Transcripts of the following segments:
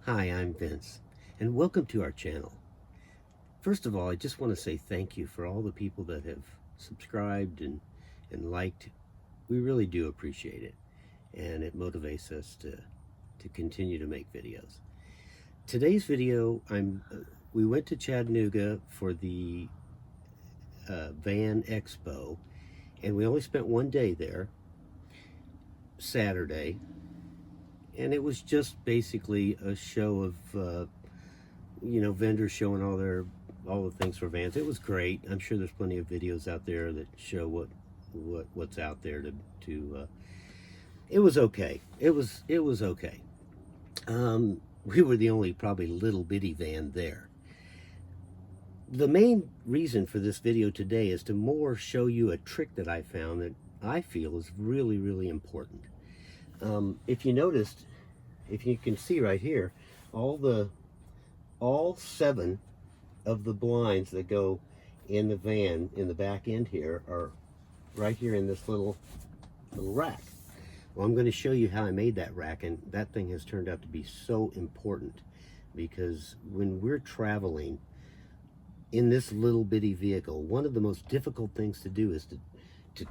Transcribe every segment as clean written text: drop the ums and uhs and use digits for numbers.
Hi, I'm Vince, and welcome to our channel. First of all, I just want to say thank you for all the people that have subscribed and liked. We really do appreciate it, and it motivates us to continue to make videos. Today's video, we went to Chattanooga for the Van Expo, and we only spent one day there, Saturday, and it was just basically a show of vendors showing all the things for vans. It was great. I'm sure there's plenty of videos out there that show what's out there to it was okay. It was okay. We were the only probably little bitty van there. The main reason for this video today is to more show you a trick that I found that I feel is really, really important. If you noticed, if you can see right here, all 7 of the blinds that go in the van in the back end here are right here in this little rack. Well, I'm going to show you how I made that rack, and that thing has turned out to be so important because when we're traveling in this little bitty vehicle, one of the most difficult things to do is to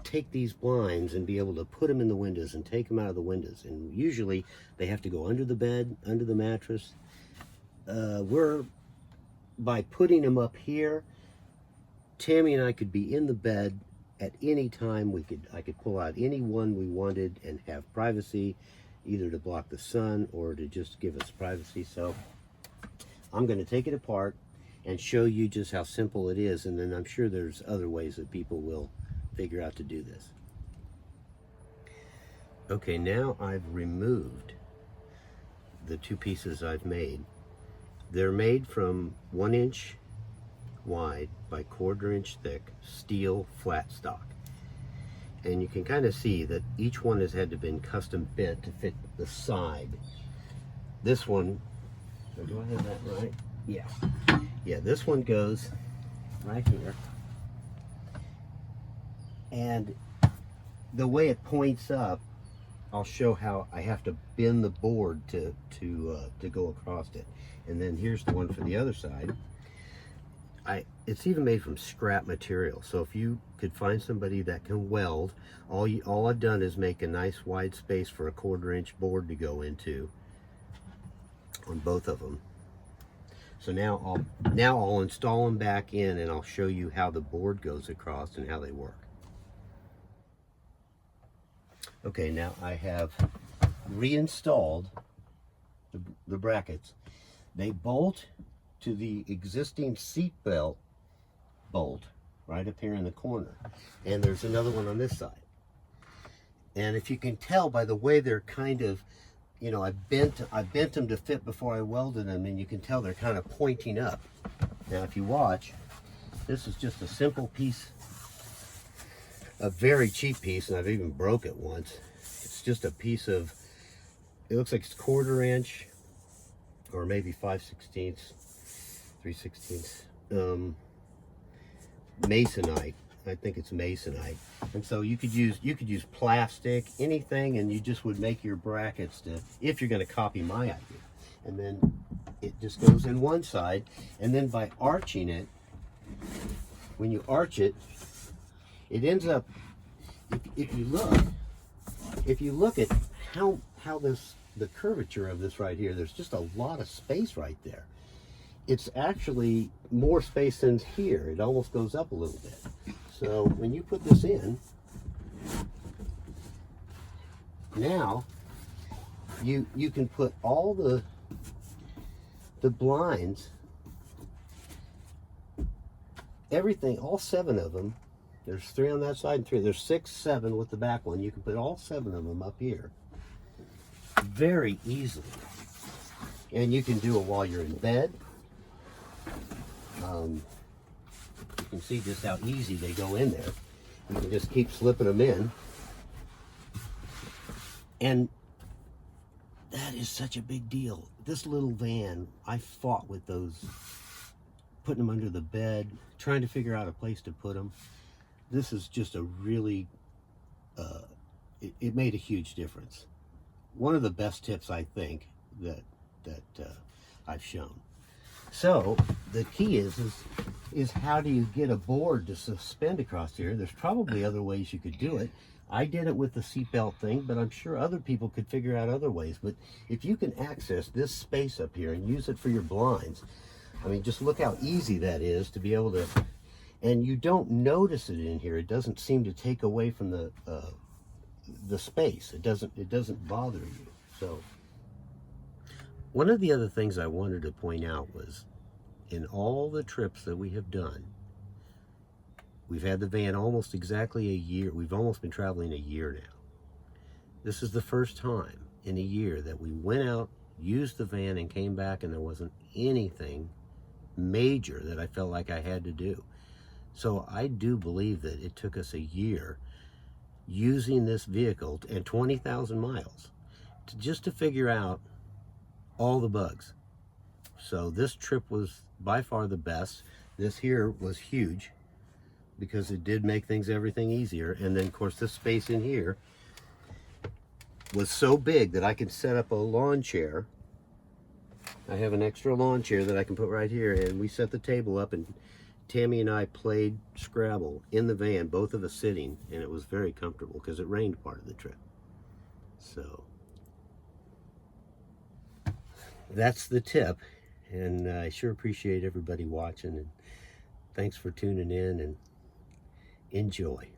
take these blinds and be able to put them in the windows and take them out of the windows. And usually they have to go under the bed, under the mattress. By putting them up here, Tammy and I could be in the bed at any time. I could pull out any one we wanted and have privacy, either to block the sun or to just give us privacy. So I'm going to take it apart and show you just how simple it is, and then I'm sure there's other ways that people will figure out to do this. Okay, now I've removed the 2 pieces I've made. They're made from 1 inch wide by 1/4 inch thick steel flat stock. And you can kind of see that each one has had to been custom bent to fit the side. This one, do I have that right? Yeah. Yeah, this one goes right here. And the way it points up, I'll show how I have to bend the board to go across it. And then here's the one for the other side. It's even made from scrap material. So if you could find somebody that can weld, all I've done is make a nice wide space for a 1/4 inch board to go into on both of them. So now I'll install them back in, and I'll show you how the board goes across and how they work. Okay, now I have reinstalled the brackets. They bolt to the existing seat belt bolt right up here in the corner. And there's another one on this side. And if you can tell by the way they're kind of, I bent them to fit before I welded them, and you can tell they're kind of pointing up. Now if you watch, this is just a simple piece, a very cheap piece, and I've even broke it once. It's just a piece of, it looks like it's 1/4 inch or maybe 5/16, 3/16 masonite. I think it's masonite. And so you could use plastic, anything, and you just would make your brackets if you're going to copy my idea. And then it just goes in one side, and then by arching it, when you arch it, it ends up, if you look at how the curvature of this right here, there's just a lot of space right there. It's actually more space than here. It almost goes up a little bit. So when you put this in, now you can put all the blinds, everything, all 7 of them. There's 3 on that side and 3. There's 6, 7 with the back one. You can put all 7 of them up here very easily. And you can do it while you're in bed. You can see just how easy they go in there. You can just keep slipping them in. And that is such a big deal. This little van, I fought with those, putting them under the bed, trying to figure out a place to put them. This is just a really, it made a huge difference. One of the best tips, I think, that I've shown. So the key is how do you get a board to suspend across here? There's probably other ways you could do it. I did it with the seatbelt thing, but I'm sure other people could figure out other ways. But if you can access this space up here and use it for your blinds, I mean, just look how easy that is to be able to, and you don't notice it in here. It doesn't seem to take away from the space. It doesn't bother you. So one of the other things I wanted to point out was, in all the trips that we have done, we've had the van almost exactly a year. We've almost been traveling a year now. This is the first time in a year that we went out, used the van, and came back, and there wasn't anything major that I felt like I had to do. So I do believe that it took us a year using this vehicle and 20,000 miles just to figure out all the bugs. So this trip was by far the best. This here was huge because it did make everything easier. And then of course this space in here was so big that I could set up a lawn chair. I have an extra lawn chair that I can put right here, and we set the table up, and Tammy and I played Scrabble in the van, both of us sitting, and it was very comfortable because it rained part of the trip. So that's the tip, and I sure appreciate everybody watching, and thanks for tuning in, and enjoy.